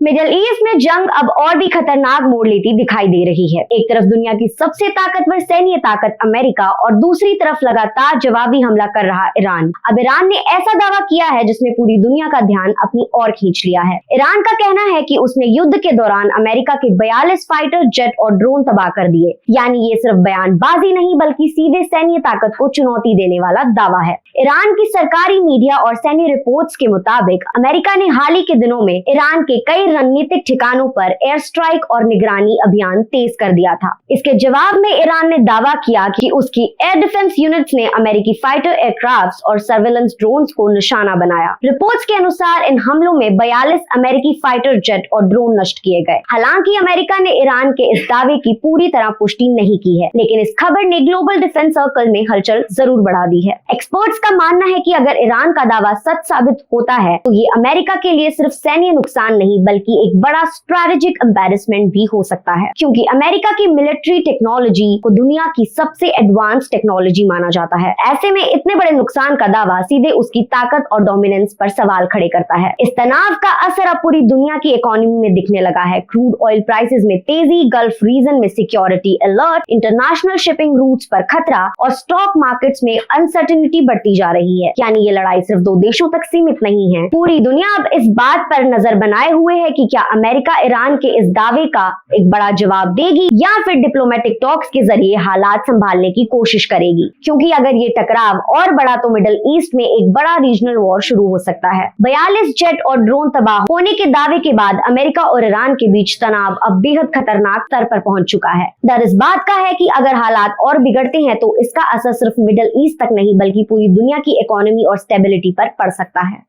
Middle east में जंग अब और भी खतरनाक मोड़ लेती दिखाई दे रही है। एक तरफ दुनिया की सबसे ताकतवर सैन्य ताकत अमेरिका और दूसरी तरफ लगातार जवाबी हमला कर रहा ईरान। अब ईरान ने ऐसा दावा किया है जिसने पूरी दुनिया का ध्यान अपनी ओर खींच लिया है। ईरान का कहना है कि उसने युद्ध के दौरान अमेरिका के 42 फाइटर जेट और ड्रोन तबाह कर दिए। यानी ये सिर्फ बयानबाजी नहीं बल्कि सीधे सैन्य ताकत को चुनौती देने वाला दावा है। ईरान की सरकारी मीडिया और सैन्य रिपोर्ट्स के मुताबिक अमेरिका ने हाल ही के दिनों में ईरान के कई रणनीतिक ठिकानों पर एयर स्ट्राइक और निगरानी अभियान तेज कर दिया था। इसके जवाब में ईरान ने दावा किया कि उसकी एयर डिफेंस यूनिट्स ने अमेरिकी फाइटर एयरक्राफ्ट और सर्वेलेंस ड्रोन्स को निशाना बनाया। रिपोर्ट्स के अनुसार इन हमलों में 42 अमेरिकी फाइटर जेट और ड्रोन नष्ट किए गए। हालांकि अमेरिका ने ईरान के इस दावे की पूरी तरह पुष्टि नहीं की है, लेकिन इस खबर ने ग्लोबल डिफेंस सर्कल में हलचल जरूर बढ़ा दी है। एक्सपर्ट्स का मानना है कि अगर ईरान का दावा सच साबित होता है तो ये अमेरिका के लिए सिर्फ सैन्य नुकसान नहीं बल्कि एक बड़ा स्ट्रेटेजिक एम्बैरेसमेंट भी हो सकता है, क्योंकि अमेरिका की मिलिट्री टेक्नोलॉजी को दुनिया की सबसे एडवांस टेक्नोलॉजी माना जाता है। ऐसे में इतने बड़े नुकसान का दावा सीधे उसकी ताकत और डोमिनेंस पर सवाल खड़े करता है। इस तनाव का असर अब पूरी दुनिया की इकोनॉमी में दिखने लगा है। क्रूड ऑयल प्राइसेस में तेजी, गल्फ रीजन में security alert, international shipping routes पर खतरा और स्टॉक मार्केट्स में अनसर्टेनिटी बढ़ती जा रही है। यानी ये लड़ाई सिर्फ दो देशों तक सीमित नहीं है। पूरी दुनिया अब इस बात पर नजर बनाए हुए है कि क्या अमेरिका ईरान के इस दावे का एक बड़ा जवाब देगी या फिर डिप्लोमेटिक टॉक्स के जरिए हालात संभालने की कोशिश करेगी, क्योंकि अगर ये टकराव और बड़ा तो मिडिल ईस्ट में एक बड़ा रीजनल वॉर शुरू हो सकता है। 42 जेट और ड्रोन तबाह होने के दावे के बाद अमेरिका और ईरान के बीच तनाव अब बेहद खतरनाक स्तर पर पहुंच चुका है। डर इस बात का है कि अगर हालात और बिगड़ते हैं तो इसका असर सिर्फ मिडिल ईस्ट तक नहीं बल्कि पूरी दुनिया की इकोनॉमी और स्टेबिलिटी पर पड़ सकता है।